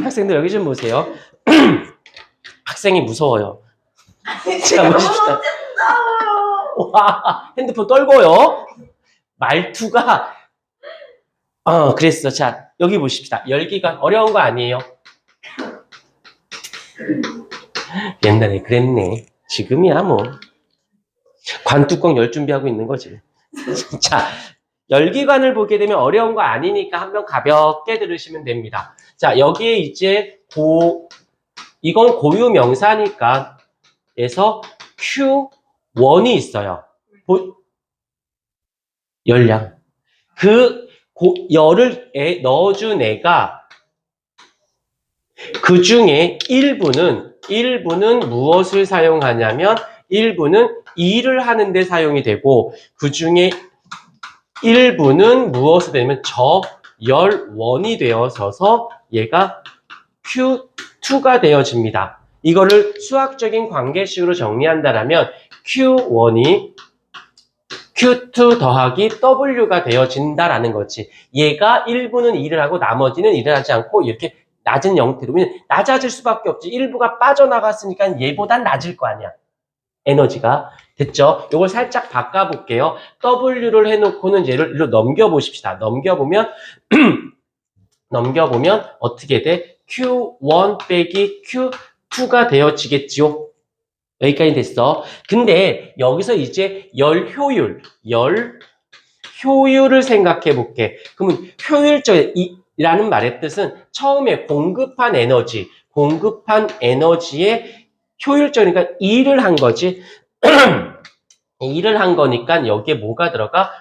학생들 여기 좀 보세요. 학생이 무서워요. 자, 보십시다. 와, 핸드폰 떨고요. 말투가 그랬어. 자, 여기 보십시다. 열기가 어려운 거 아니에요? 옛날에 그랬네. 지금이야 뭐. 관뚜껑 열 준비하고 있는 거지. 자, 열기관을 보게 되면 어려운 거 아니니까 한번 가볍게 들으시면 됩니다. 자, 여기에 이제 이건 고유 명사니까 에서 Q1이 있어요. 열량. 열을 넣어준 애가 그 중에 일부는 무엇을 사용하냐면 일부는 일을 하는데 사용이 되고 그 중에 일부는 무엇을 되냐면 저열원이 되어져서 얘가 Q2가 되어집니다. 이거를 수학적인 관계식으로 정리한다면 Q1이 Q2 더하기 W가 되어진다라는 거지. 얘가 일부는 일을 하고 나머지는 일을 하지 않고 이렇게 낮은 형태로. 낮아질 수밖에 없지. 일부가 빠져나갔으니까 얘보단 낮을 거 아니야. 에너지가. 됐죠? 이걸 살짝 바꿔볼게요. W를 해놓고는 얘를 일로 넘겨보십시다. 넘겨보면 어떻게 돼? Q1 빼기 Q2가 되어지겠지요? 여기까지 됐어. 근데 여기서 이제 열 효율을 생각해 볼게. 그러면 효율적이라는 말의 뜻은 처음에 공급한 에너지의 효율적이니까 일을 한 거지. 일을 한 거니까 여기에 뭐가 들어가?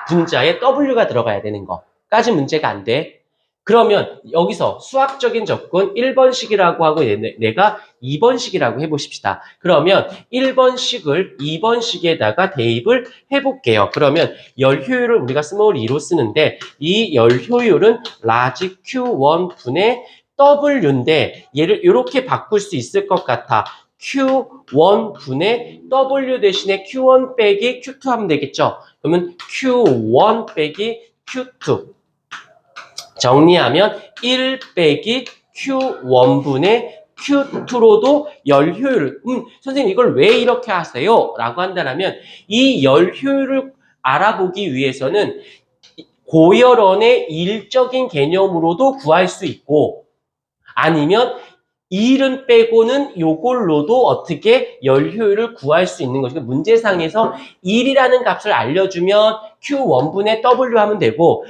분자에 W가 들어가야 되는 거까지 문제가 안 돼. 그러면 여기서 수학적인 접근 1번식이라고 하고 내가 2번식이라고 해보십시다. 그러면 1번식을 2번식에다가 대입을 해볼게요. 그러면 열 효율을 우리가 스몰 2로 쓰는데 이 열 효율은 라지 Q1 분의 W인데 얘를 이렇게 바꿀 수 있을 것 같아. Q1 분의 W 대신에 Q1 빼기 Q2 하면 되겠죠? 그러면 Q1 빼기 Q2 정리하면 1 빼기 Q1분의 Q2로도 열 효율을 선생님 이걸 왜 이렇게 하세요? 라고 한다면 이 열 효율을 알아보기 위해서는 고열원의 일적인 개념으로도 구할 수 있고 아니면 일은 빼고는 요걸로도 어떻게 열 효율을 구할 수 있는 거죠. 문제상에서 1이라는 값을 알려주면 Q1분의 W 하면 되고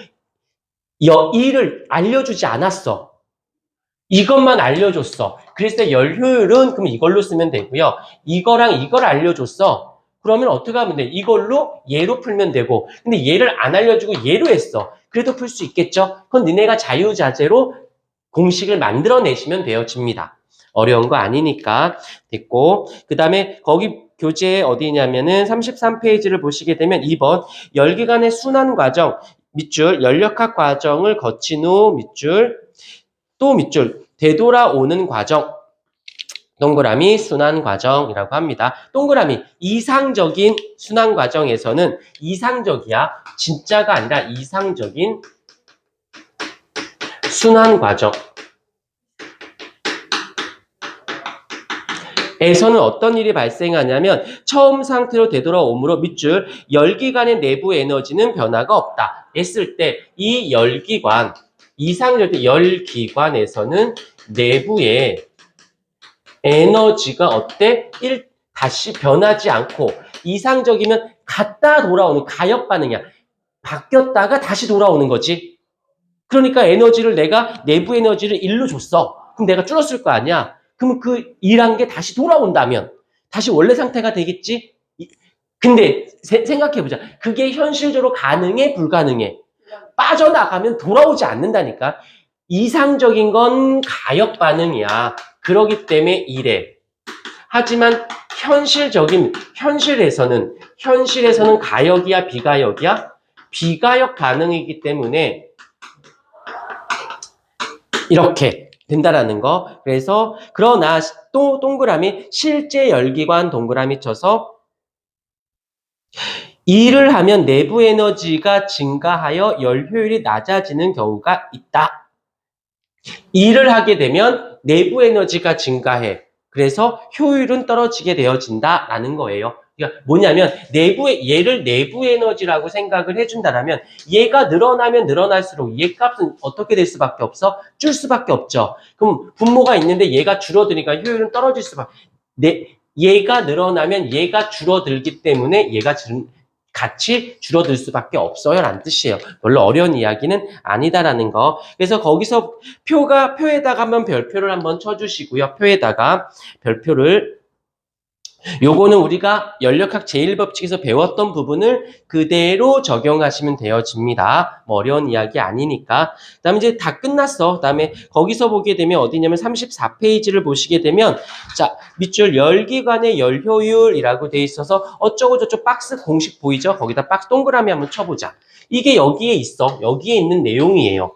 1을 알려주지 않았어. 이것만 알려줬어. 그래서 열 효율은 그럼 이걸로 쓰면 되고요. 이거랑 이걸 알려줬어. 그러면 어떻게 하면 돼? 이걸로 얘로 풀면 되고 근데 얘를 안 알려주고 얘로 했어. 그래도 풀 수 있겠죠? 그건 니네가 자유자재로 공식을 만들어내시면 되어집니다. 어려운 거 아니니까 됐고 그 다음에 거기 교재 어디냐면은 33페이지를 보시게 되면 2번 열기관의 순환 과정 밑줄 연력학 과정을 거친 후 밑줄 되돌아오는 과정 동그라미 순환 과정이라고 합니다. 동그라미 이상적인 순환 과정에서는 이상적이야. 진짜가 아니라 이상적인 순환 과정 에서는 어떤 일이 발생하냐면 처음 상태로 되돌아오므로 밑줄 열기관의 내부 에너지는 변화가 없다 했을 때 이 이상적인 열기관에서는 내부의 에너지가 어때? 다시 변하지 않고 이상적이면 갔다 돌아오는 가역 반응이야. 바뀌었다가 다시 돌아오는 거지. 그러니까 내가 내부 에너지를 1로 줬어. 그럼 내가 줄었을 거 아니야. 그러면 그 일한 게 다시 돌아온다면 다시 원래 상태가 되겠지? 근데 생각해보자. 그게 현실적으로 가능해? 불가능해? 빠져나가면 돌아오지 않는다니까. 이상적인 건 가역 반응이야. 그러기 때문에 이래. 하지만 현실에서는 가역이야? 비가역이야? 비가역 반응이기 때문에 이렇게 된다라는 거. 그래서 그러나 또 동그라미 실제 열기관 동그라미 쳐서 일을 하면 내부 에너지가 증가하여 열 효율이 낮아지는 경우가 있다. 일을 하게 되면 내부 에너지가 증가해. 그래서 효율은 떨어지게 되어진다라는 거예요. 그러니까 뭐냐면 얘를 내부 에너지라고 생각을 해준다라면 얘가 늘어나면 늘어날수록 얘 값은 어떻게 될 수밖에 없어? 줄 수밖에 없죠. 그럼 분모가 있는데 얘가 줄어드니까 효율은 떨어질 수밖에. 얘가 늘어나면 얘가 줄어들기 때문에 얘가 같이 줄어들 수밖에 없어요 라는 뜻이에요. 별로 어려운 이야기는 아니다라는 거. 그래서 거기서 표에다가 한번 별표를 한번 쳐주시고요. 표에다가 별표를 요거는 우리가 연력학 제1법칙에서 배웠던 부분을 그대로 적용하시면 되어집니다. 뭐 어려운 이야기 아니니까. 그다음에 이제 다 끝났어. 그다음에 거기서 보게 되면 어디냐면 34페이지를 보시게 되면 자, 밑줄 열기관의 열효율이라고 돼 있어서 어쩌고저쩌고 박스 공식 보이죠? 거기다 박스 동그라미 한번 쳐보자. 이게 여기에 있어. 여기에 있는 내용이에요.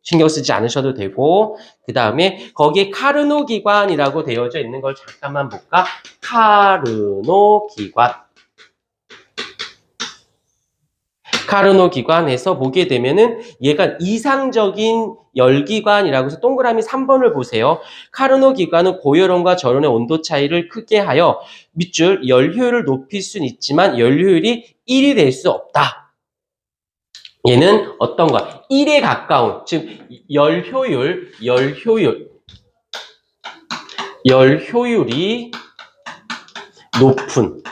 신경 쓰지 않으셔도 되고 그 다음에 거기에 카르노 기관이라고 되어져 있는 걸 잠깐만 볼까? 카르노 기관. 카르노 기관에서 보게 되면은 얘가 이상적인 열기관이라고 해서 동그라미 3번을 보세요. 카르노 기관은 고열원과 저온의 온도 차이를 크게 하여 밑줄 열효율을 높일 수는 있지만 열효율이 1이 될 수 없다. 얘는 어떤 거? 1에 가까운, 즉 열효율이 높은.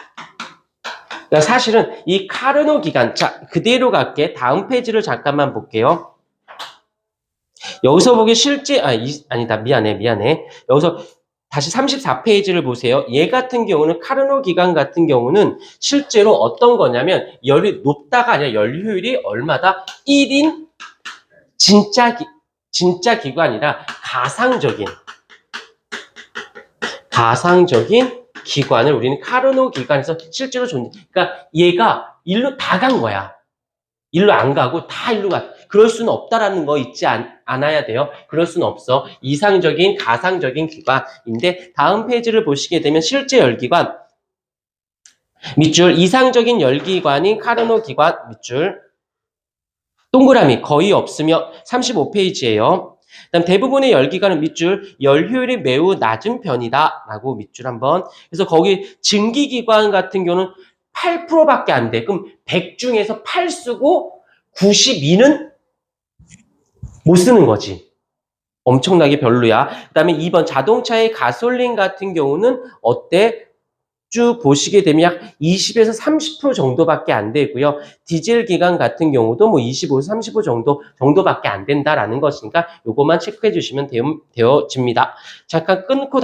그러니까 사실은 이 카르노 기간, 자 그대로 갈게. 다음 페이지를 잠깐만 볼게요. 여기서 보기 실제 아니다 미안해. 여기서 다시 34페이지를 보세요. 얘 같은 경우는 카르노 기간 같은 경우는 실제로 어떤 거냐면 열이 높다가 아니라 열효율이 얼마다? 1인 진짜 기관이라 가상적인 기관을 우리는 카르노 기관에서 실제로 그러니까 얘가 일로 다 간 거야. 일로 안 가고 다 일로 가. 그럴 수는 없다라는 거 잊지 않아야 돼요. 그럴 수는 없어. 이상적인 가상적인 기관인데 다음 페이지를 보시게 되면 실제 열기관 밑줄 이상적인 열기관인 카르노 기관 밑줄 동그라미 거의 없으며 35페이지예요. 그다음 대부분의 열기관은 밑줄 열효율이 매우 낮은 편이다 라고 밑줄 한번. 그래서 거기 증기기관 같은 경우는 8%밖에 안 돼. 그럼 100 중에서 8 쓰고 92는 못 쓰는 거지. 엄청나게 별로야. 그다음에 2번 자동차의 가솔린 같은 경우는 어때? 쭉 보시게 되면 약 20에서 30% 정도밖에 안 되고요. 디젤 기관 같은 경우도 뭐 25에서 35 정도밖에 안 된다라는 것이니까 요것만 체크해 주시면 되어집니다. 잠깐 끊고